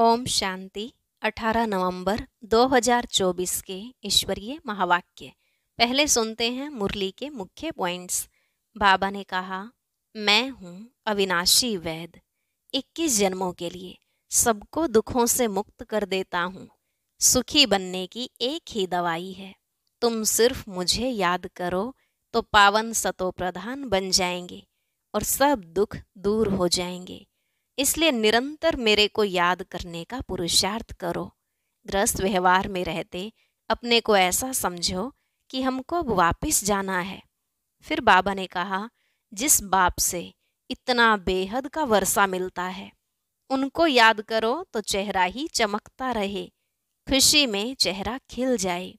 ओम शांति। 18 नवंबर 2024 के ईश्वरीय महावाक्य। पहले सुनते हैं मुरली के मुख्य पॉइंट्स। बाबा ने कहा, मैं हूँ अविनाशी वैद्य। 21 जन्मों के लिए सबको दुखों से मुक्त कर देता हूँ। सुखी बनने की एक ही दवाई है, तुम सिर्फ मुझे याद करो तो पावन सतो प्रधान बन जाएंगे और सब दुख दूर हो जाएंगे। इसलिए निरंतर मेरे को याद करने का पुरुषार्थ करो। ग्रस्त व्यवहार में रहते अपने को ऐसा समझो कि हमको अब वापस जाना है। फिर बाबा ने कहा, जिस बाप से इतना बेहद का वर्षा मिलता है उनको याद करो तो चेहरा ही चमकता रहे, खुशी में चेहरा खिल जाए।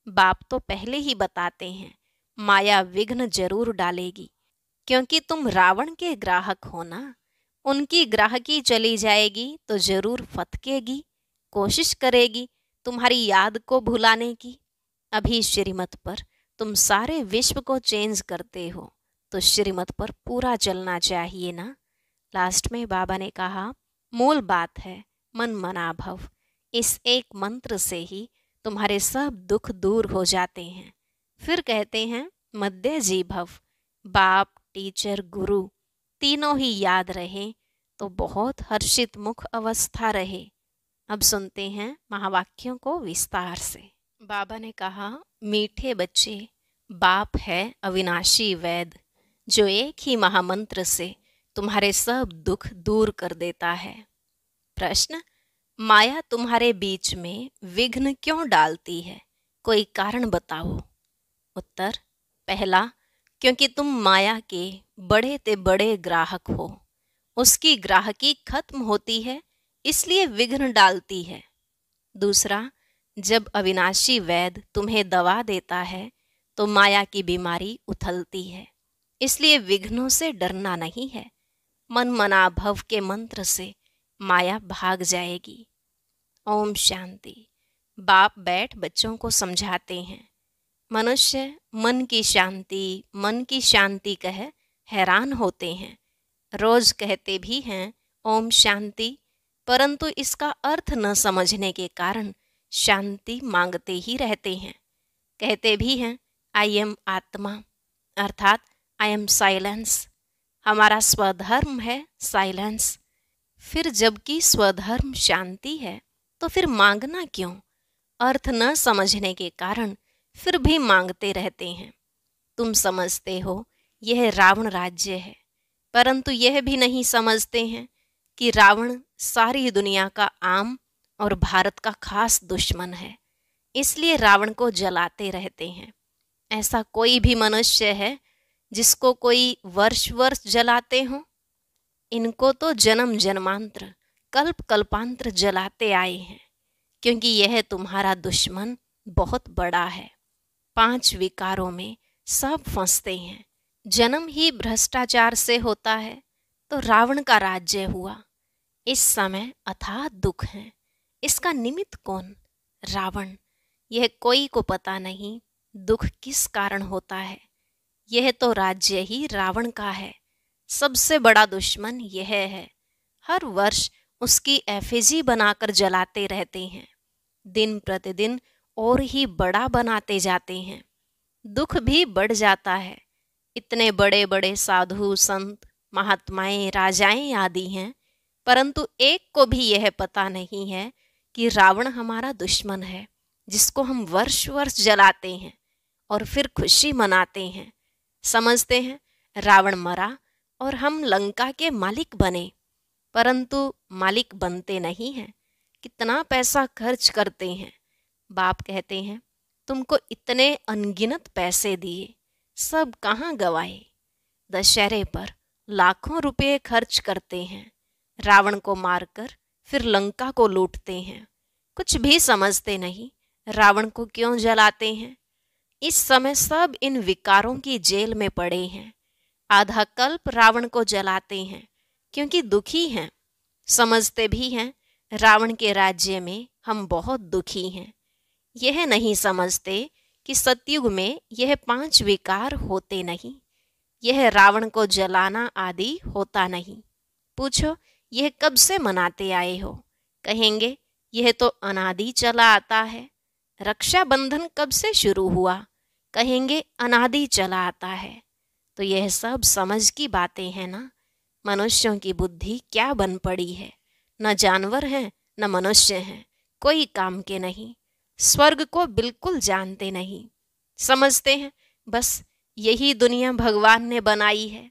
बाप तो पहले ही बताते हैं, माया विघ्न जरूर डालेगी, क्योंकि तुम रावण के ग्राहक हो ना। उनकी ग्राहकी चली जाएगी तो जरूर फटकेगी, कोशिश करेगी तुम्हारी याद को भुलाने की। अभी श्रीमत पर तुम सारे विश्व को चेंज करते हो तो श्रीमत पर पूरा चलना चाहिए ना। लास्ट में बाबा ने कहा, मूल बात है मन मना भव। इस एक मंत्र से ही तुम्हारे सब दुख दूर हो जाते हैं। फिर कहते हैं मध्य जी भव। बाप, टीचर, गुरु तीनों ही याद रहे तो बहुत हर्षित मुख अवस्था रहे। अब सुनते हैं महावाक्यों को विस्तार से। बाबा ने कहा, मीठे बच्चे, बाप है अविनाशी वैद्य, जो एक ही महामंत्र से तुम्हारे सब दुख दूर कर देता है। प्रश्न, माया तुम्हारे बीच में विघ्न क्यों डालती है, कोई कारण बताओ। उत्तर, पहला, क्योंकि तुम माया के बड़े ते बड़े ग्राहक हो। उसकी ग्राहकी खत्म होती है इसलिए विघ्न डालती है। दूसरा, जब अविनाशी वैद्य तुम्हें दवा देता है तो माया की बीमारी उथलती है, इसलिए विघ्नों से डरना नहीं है। मन मना भव के मंत्र से माया भाग जाएगी। ओम शांति। बाप बैठ बच्चों को समझाते हैं। मनुष्य मन की शांति कह हैरान होते हैं। रोज कहते भी हैं ओम शांति, परंतु इसका अर्थ न समझने के कारण शांति मांगते ही रहते हैं। कहते भी हैं आई एम आत्मा, अर्थात आई एम साइलेंस। हमारा स्वधर्म है साइलेंस। फिर जबकि स्वधर्म शांति है तो फिर मांगना क्यों। अर्थ न समझने के कारण फिर भी मांगते रहते हैं। तुम समझते हो यह रावण राज्य है, परंतु यह भी नहीं समझते हैं कि रावण सारी दुनिया का आम और भारत का खास दुश्मन है, इसलिए रावण को जलाते रहते हैं। ऐसा कोई भी मनुष्य है जिसको कोई वर्ष वर्ष जलाते हो? इनको तो जन्म जन्मांतर कल्प कल्पांतर जलाते आए हैं, क्योंकि यह तुम्हारा दुश्मन बहुत बड़ा है। 5 विकारों में सब फंसते हैं। जन्म ही भ्रष्टाचार से होता है तो रावण का राज्य हुआ। इस समय अथाह दुख है। इसका निमित्त कौन? रावण। यह कोई को पता नहीं दुख किस कारण होता है। यह तो राज्य ही रावण का है। सबसे बड़ा दुश्मन यह है। हर वर्ष उसकी एफिजी बनाकर जलाते रहते हैं। दिन प्रतिदिन और ही बड़ा बनाते जाते हैं। दुख भी बढ़ जाता है। इतने बड़े बड़े साधु संत महात्माएं राजाएं आदि हैं, परंतु एक को भी यह पता नहीं है कि रावण हमारा दुश्मन है, जिसको हम वर्ष वर्ष जलाते हैं और फिर खुशी मनाते हैं। समझते हैं रावण मरा और हम लंका के मालिक बने, परंतु मालिक बनते नहीं हैं। कितना पैसा खर्च करते हैं। बाप कहते हैं तुमको इतने अनगिनत पैसे दिए, सब कहाँ गवाए। दशहरे पर लाखों रुपए खर्च करते हैं। रावण को मारकर फिर लंका को लूटते हैं। कुछ भी समझते नहीं रावण को क्यों जलाते हैं। इस समय सब इन विकारों की जेल में पड़े हैं। आधा कल्प रावण को जलाते हैं क्योंकि दुखी हैं। समझते भी हैं रावण के राज्य में हम बहुत दुखी हैं। यह नहीं समझते कि सतयुग में यह 5 विकार होते नहीं। यह रावण को जलाना आदि होता नहीं। पूछो यह कब से मनाते आए हो? कहेंगे यह तो अनादि चला आता है। रक्षाबंधन कब से शुरू हुआ? कहेंगे अनादि चला आता है। तो यह सब समझ की बातें हैं ना। मनुष्यों की बुद्धि क्या बन पड़ी है, न जानवर हैं न मनुष्य हैं, कोई काम के नहीं। स्वर्ग को बिल्कुल जानते नहीं, समझते हैं बस यही दुनिया भगवान ने बनाई है।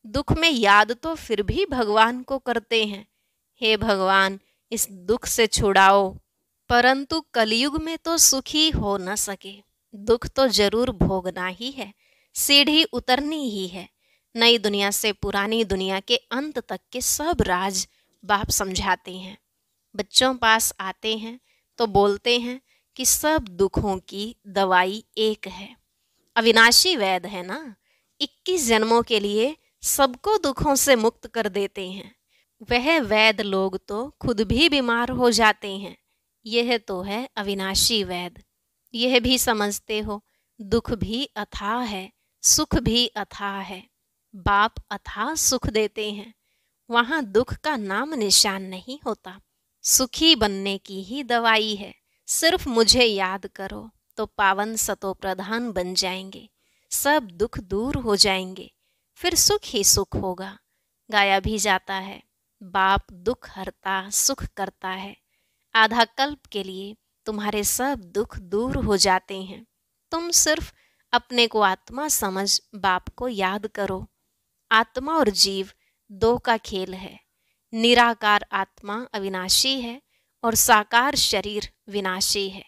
दुख में याद तो फिर भी भगवान को करते हैं, हे भगवान इस दुख से छुड़ाओ। परंतु कलयुग में तो सुखी हो न सके, दुख तो जरूर भोगना ही है, सीढ़ी उतरनी ही है। नई दुनिया से पुरानी दुनिया के अंत तक के सब राज बाप समझाते हैं। बच्चों पास आते हैं तो बोलते हैं कि सब दुखों की दवाई एक है, अविनाशी वैद है ना। 21 जन्मों के लिए सबको दुखों से मुक्त कर देते हैं। वह वैद लोग तो खुद भी बीमार हो जाते हैं। यह तो है अविनाशी वैद। यह भी समझते हो दुख भी अथाह है, सुख भी अथाह है। बाप अथाह सुख देते हैं, वहां दुख का नाम निशान नहीं होता। सुखी बनने की ही दवाई है। सिर्फ मुझे याद करो तो पावन सतो प्रधान बन जाएंगे, सब दुख दूर हो जाएंगे, फिर सुख ही सुख होगा। गाया भी जाता है, बाप दुख हरता सुख करता है। आधा कल्प के लिए तुम्हारे सब दुख दूर हो जाते हैं। तुम सिर्फ अपने को आत्मा समझ बाप को याद करो। आत्मा और जीव दो का खेल है। निराकार आत्मा अविनाशी है और साकार शरीर विनाशी है,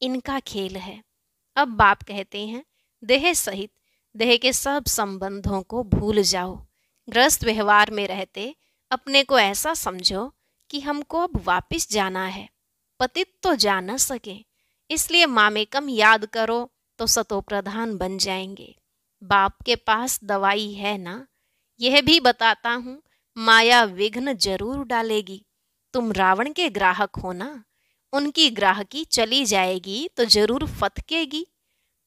इनका खेल है। अब बाप कहते हैं देह सहित देह के सब संबंधों को भूल जाओ। ग्रस्त व्यवहार में रहते अपने को ऐसा समझो कि हमको अब वापिस जाना है, पतित तो जा न सके, इसलिए मामेकम याद करो तो सतो प्रधान बन जाएंगे। बाप के पास दवाई है ना। यह भी बताता हूँ माया विघ्न जरूर डालेगी। तुम रावण के ग्राहक हो ना, उनकी ग्राहकी चली जाएगी तो जरूर फतकेगी।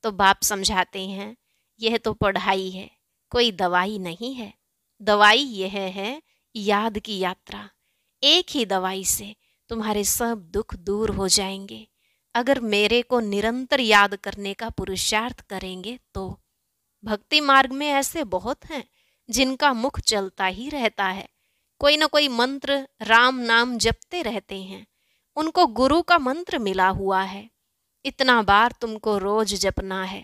तो बाप समझाते हैं यह तो पढ़ाई है, कोई दवाई नहीं है। दवाई यह है याद की यात्रा। एक ही दवाई से तुम्हारे सब दुख दूर हो जाएंगे, अगर मेरे को निरंतर याद करने का पुरुषार्थ करेंगे तो। भक्ति मार्ग में ऐसे बहुत हैं जिनका मुख चलता ही रहता है, कोई न कोई मंत्र राम नाम जपते रहते हैं। उनको गुरु का मंत्र मिला हुआ है, इतना बार तुमको रोज जपना है।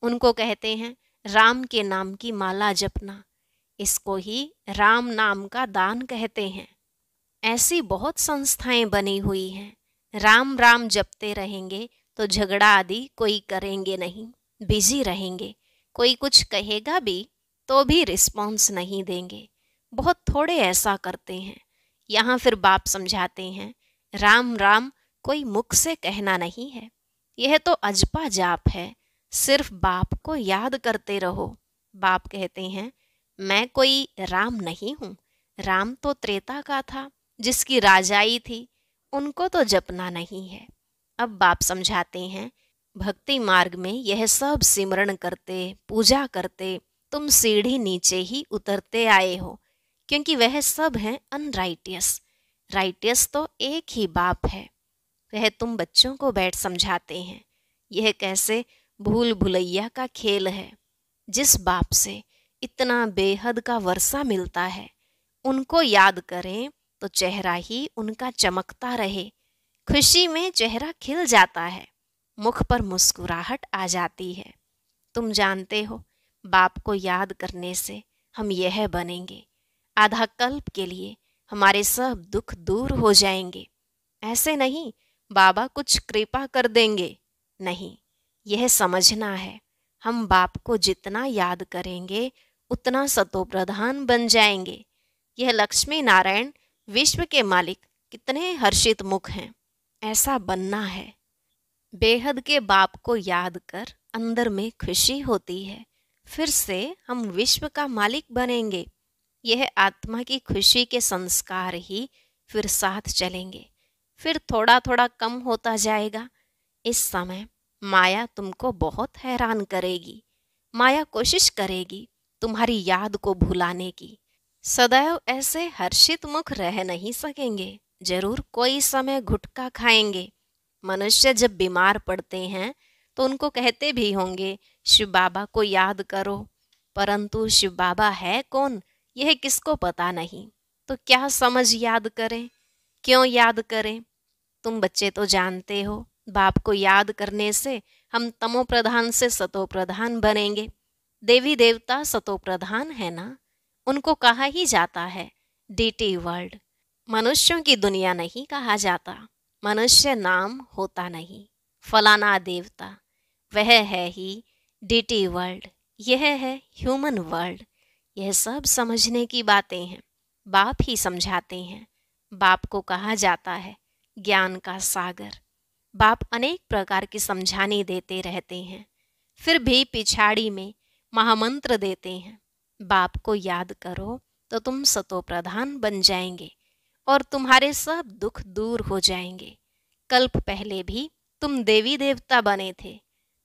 उनको कहते हैं राम के नाम की माला जपना, इसको ही राम नाम का दान कहते हैं। ऐसी बहुत संस्थाएं बनी हुई हैं। राम राम जपते रहेंगे तो झगड़ा आदि कोई करेंगे नहीं, बिजी रहेंगे। कोई कुछ कहेगा भी तो भी रिस्पॉन्स नहीं देंगे, बहुत थोड़े ऐसा करते हैं। यहाँ फिर बाप समझाते हैं राम राम कोई मुख से कहना नहीं है, यह तो अजपा जाप है, सिर्फ बाप को याद करते रहो। बाप कहते हैं मैं कोई राम नहीं हूँ, राम तो त्रेता का था, जिसकी राजाई थी, उनको तो जपना नहीं है। अब बाप समझाते हैं भक्ति मार्ग में यह सब सिमरण करते पूजा करते तुम सीढ़ी नीचे ही उतरते आए हो, क्योंकि वह सब हैं अनराइटियस। राइटियस तो एक ही बाप है, वह तुम बच्चों को बैठ समझाते हैं। यह कैसे भूल भुलैया का खेल है। जिस बाप से इतना बेहद का वर्षा मिलता है, उनको याद करें तो चेहरा ही उनका चमकता रहे। खुशी में चेहरा खिल जाता है, मुख पर मुस्कुराहट आ जाती है। तुम जानते हो बाप को याद करने से हम यह बनेंगे, आधा कल्प के लिए हमारे सब दुख दूर हो जाएंगे। ऐसे नहीं बाबा कुछ कृपा कर देंगे, नहीं, यह समझना है हम बाप को जितना याद करेंगे उतना सतो प्रधान बन जाएंगे। यह लक्ष्मी नारायण विश्व के मालिक कितने हर्षित मुख हैं, ऐसा बनना है। बेहद के बाप को याद कर अंदर में खुशी होती है, फिर से हम विश्व का मालिक बनेंगे। यह आत्मा की खुशी के संस्कार ही फिर साथ चलेंगे, फिर थोड़ा थोड़ा कम होता जाएगा। इस समय माया तुमको बहुत हैरान करेगी। माया कोशिश करेगी तुम्हारी याद को भुलाने की। सदैव ऐसे हर्षित मुख रह नहीं सकेंगे। जरूर कोई समय गुटखा खाएंगे। मनुष्य जब बीमार पड़ते हैं तो उनको कहते भी होंगे शिव बाबा को याद करो, परंतु शिव बाबा है कौन यह किसको पता नहीं। तो क्या समझ याद करें, क्यों याद करें? तुम बच्चे तो जानते हो बाप को याद करने से हम तमो प्रधान से सतो प्रधान बनेंगे। देवी देवता सतो प्रधान है ना, उनको कहा ही जाता है डीटी वर्ल्ड। मनुष्यों की दुनिया नहीं कहा जाता, मनुष्य नाम होता नहीं। फलाना देवता वह है ही डीटी वर्ल्ड, यह है ह्यूमन वर्ल्ड। यह सब समझने की बातें हैं, बाप ही समझाते हैं। बाप को कहा जाता है ज्ञान का सागर। बाप अनेक प्रकार की समझानी देते रहते हैं, फिर भी पिछाड़ी में महामंत्र देते हैं। बाप को याद करो तो तुम सतो प्रधान बन जाएंगे और तुम्हारे सब दुख दूर हो जाएंगे। कल्प पहले भी तुम देवी देवता बने थे,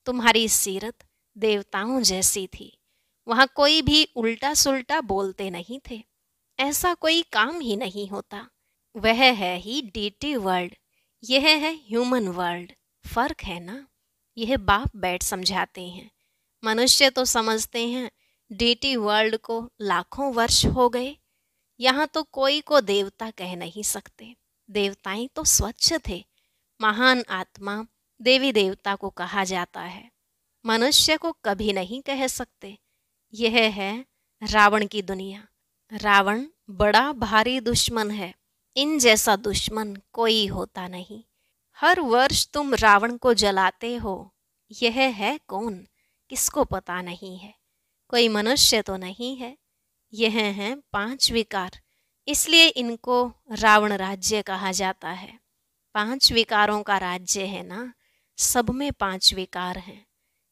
तुम्हारी सीरत देवताओं जैसी थी। वहां कोई भी उल्टा सुल्टा बोलते नहीं थे, ऐसा कोई काम ही नहीं होता। वह है ही डीटी वर्ल्ड, यह है ह्यूमन वर्ल्ड। फर्क है ना, यह बाप बैठ समझाते हैं। मनुष्य तो समझते हैं डीटी वर्ल्ड को लाखों वर्ष हो गए, यहाँ तो कोई को देवता कह नहीं सकते। देवताएं तो स्वच्छ थे, महान आत्मा देवी देवता को कहा जाता है, मनुष्य को कभी नहीं कह सकते। यह है रावण की दुनिया। रावण बड़ा भारी दुश्मन है, इन जैसा दुश्मन कोई होता नहीं। हर वर्ष तुम रावण को जलाते हो, यह है कौन किसको पता नहीं है। कोई मनुष्य तो नहीं है। यह हैं 5 विकार, इसलिए इनको रावण राज्य कहा जाता है। 5 विकारों का राज्य है ना, सब में 5 विकार हैं।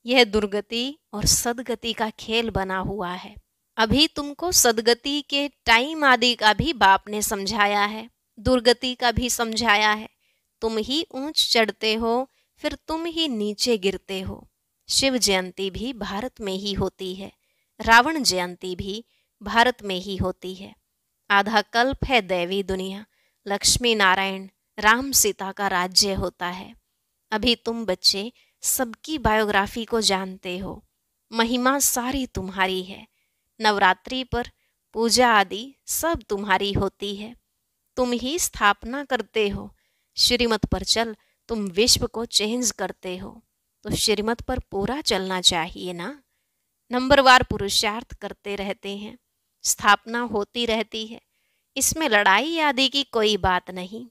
यह दुर्गति और सदगति का खेल बना हुआ है। अभी तुमको सदगति के टाइम आदि का भी बाप ने समझाया है, दुर्गति का भी समझाया है। तुम ही ऊंच चढ़ते हो, फिर तुम ही नीचे गिरते हो। शिव जयंती भी भारत में ही होती है, रावण जयंती भी भारत में ही होती है। आधा कल्प है दैवी दुनिया, लक्ष्मी नारायण राम सीता का राज्य होता है। अभी तुम बच्चे सबकी बायोग्राफी को जानते हो, महिमा सारी तुम्हारी है। नवरात्रि पर पूजा आदि सब तुम्हारी होती है, तुम ही स्थापना करते हो। श्रीमत पर चल, तुम विश्व को चेंज करते हो, तो श्रीमत पर पूरा चलना चाहिए ना। नंबरवार पुरुषार्थ करते रहते हैं, स्थापना होती रहती है, इसमें लड़ाई आदि की कोई बात नहीं।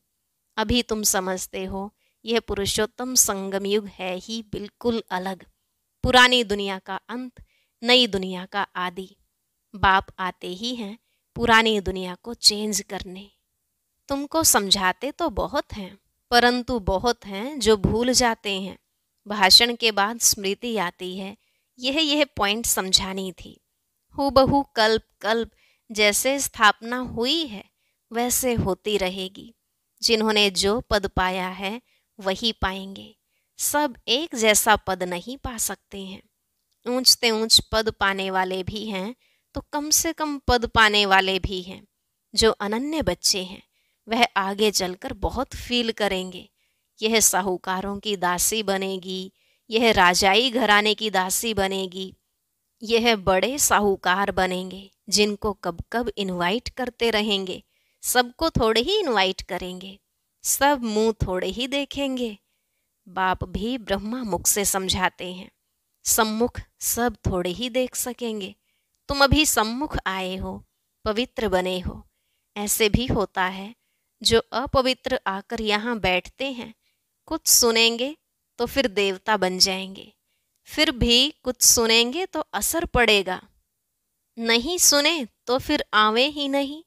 अभी तुम समझते हो यह पुरुषोत्तम संगम युग है ही बिल्कुल अलग, पुरानी दुनिया का अंत, नई दुनिया का आदि। बाप आते ही हैं पुरानी दुनिया को चेंज करने। तुमको समझाते तो बहुत हैं, परंतु बहुत हैं जो भूल जाते हैं। भाषण के बाद स्मृति आती है, यह पॉइंट समझानी थी। हूबहू कल्प कल्प जैसे स्थापना हुई है वैसे होती रहेगी। जिन्होंने जो पद पाया है वही पाएंगे। सब एक जैसा पद नहीं पा सकते हैं। ऊंच से ऊंच पद पाने वाले भी हैं, तो कम से कम पद पाने वाले भी हैं। जो अनन्य बच्चे हैं वह आगे चलकर बहुत फील करेंगे। यह साहूकारों की दासी बनेगी, यह राजाई घराने की दासी बनेगी, यह बड़े साहूकार बनेंगे जिनको कब कब इनवाइट करते रहेंगे। सबको थोड़े ही इनवाइट करेंगे, सब मुंह थोड़े ही देखेंगे। बाप भी ब्रह्मा मुख से समझाते हैं, सम्मुख सब थोड़े ही देख सकेंगे। तुम अभी सम्मुख आए हो, पवित्र बने हो। ऐसे भी होता है जो अपवित्र आकर यहाँ बैठते हैं, कुछ सुनेंगे तो फिर देवता बन जाएंगे, फिर भी कुछ सुनेंगे तो असर पड़ेगा, नहीं सुने तो फिर आवे ही नहीं।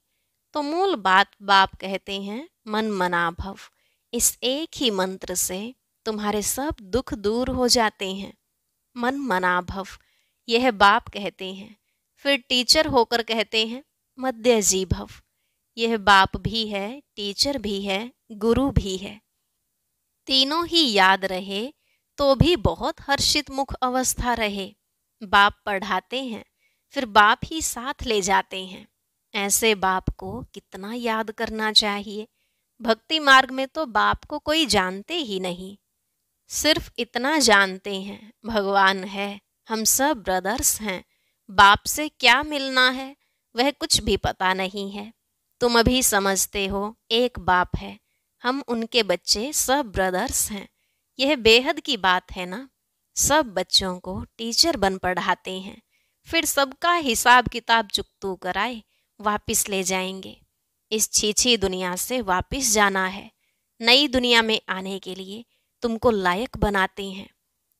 तो मूल बात बाप कहते हैं मन मना भव। इस एक ही मंत्र से तुम्हारे सब दुख दूर हो जाते हैं। मन मना भव यह बाप कहते हैं। फिर टीचर होकर कहते हैं मध्य जी भव। यह बाप भी है, टीचर भी है, गुरु भी है। तीनों ही याद रहे तो भी बहुत हर्षित मुख अवस्था रहे। बाप पढ़ाते हैं, फिर बाप ही साथ ले जाते हैं। ऐसे बाप को कितना याद करना चाहिए। भक्ति मार्ग में तो बाप को कोई जानते ही नहीं, सिर्फ इतना जानते हैं भगवान है, हम सब ब्रदर्स हैं। बाप से क्या मिलना है वह कुछ भी पता नहीं है। तुम अभी समझते हो एक बाप है, हम उनके बच्चे सब ब्रदर्स हैं। यह बेहद की बात है ना। सब बच्चों को टीचर बन पढ़ाते हैं, फिर सबका हिसाब किताब चुकतू कराए वापिस ले जाएंगे। इस छीछी दुनिया से वापिस जाना है। नई दुनिया में आने के लिए तुमको लायक बनाते हैं।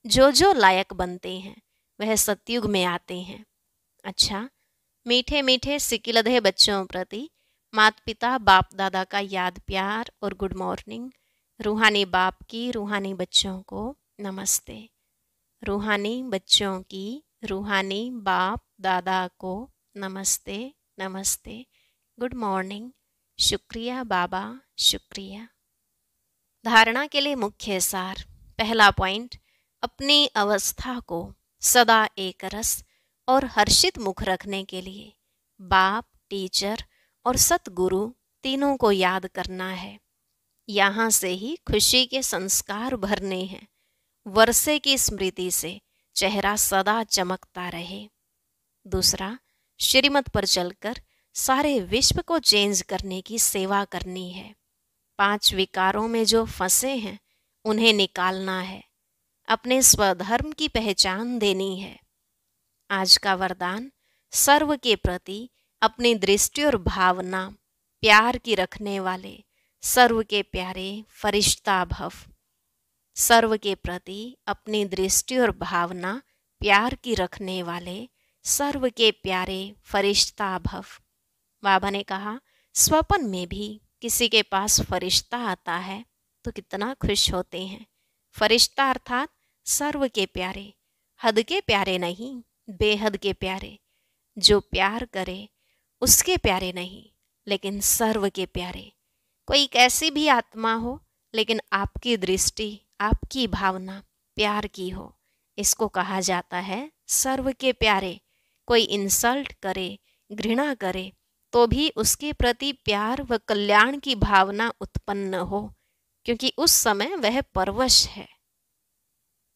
जो जो लायक बनते हैं वह सतयुग में आते हैं। अच्छा, मीठे मीठे सिकिलधे बच्चों प्रति माता पिता बाप दादा का याद प्यार और गुड मॉर्निंग। रूहानी बाप की रूहानी बच्चों को नमस्ते। रूहानी बच्चों की रूहानी बाप दादा को नमस्ते नमस्ते, गुड मॉर्निंग, शुक्रिया बाबा, शुक्रिया। धारणा के लिए मुख्य सार। पहला पॉइंट, अपनी अवस्था को सदा एक रस और हर्षित मुख रखने के लिए बाप, टीचर और सतगुरु तीनों को याद करना है। यहाँ से ही खुशी के संस्कार भरने हैं। वर्षे की स्मृति से चेहरा सदा चमकता रहे। दूसरा, श्रीमत पर चलकर सारे विश्व को चेंज करने की सेवा करनी है। 5 विकारों में जो फंसे हैं उन्हें निकालना है। अपने स्वधर्म की पहचान देनी है। आज का वरदान, सर्व के प्रति अपनी दृष्टि और भावना प्यार की रखने वाले सर्व के प्यारे फरिश्ता भव। सर्व के प्रति अपनी दृष्टि और भावना प्यार की रखने वाले सर्व के प्यारे फरिश्ता भव। बाबा ने कहा, स्वप्न में भी किसी के पास फरिश्ता आता है तो कितना खुश होते हैं। फरिश्ता अर्थात सर्व के प्यारे, हद के प्यारे नहीं, बेहद के प्यारे। जो प्यार करे उसके प्यारे नहीं, लेकिन सर्व के प्यारे। कोई कैसी भी आत्मा हो, लेकिन आपकी दृष्टि, आपकी भावना प्यार की हो, इसको कहा जाता है सर्व के प्यारे। कोई इंसल्ट करे, घृणा करे, तो भी उसके प्रति प्यार व कल्याण की भावना उत्पन्न हो, क्योंकि उस समय वह परवश है।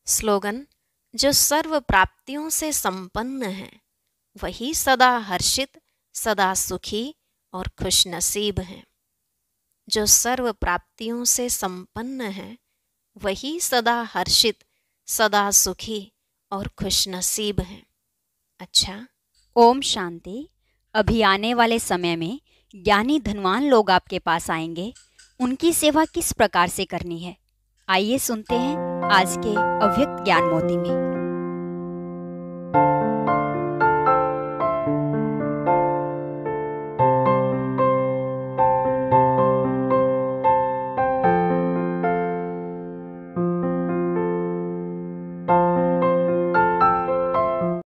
स्लोगन, जो सर्व प्राप्तियों से संपन्न है वही सदा हर्षित, सदा सुखी और खुशनसीब हैं। जो सर्व प्राप्तियों से संपन्न है वही सदा हर्षित, सदा सुखी और खुशनसीब हैं। अच्छा, ओम शांति। अभी आने वाले समय में ज्ञानी धनवान लोग आपके पास आएंगे। उनकी सेवा किस प्रकार से करनी है, आइए सुनते हैं आज के अव्यक्त ज्ञान मोती में।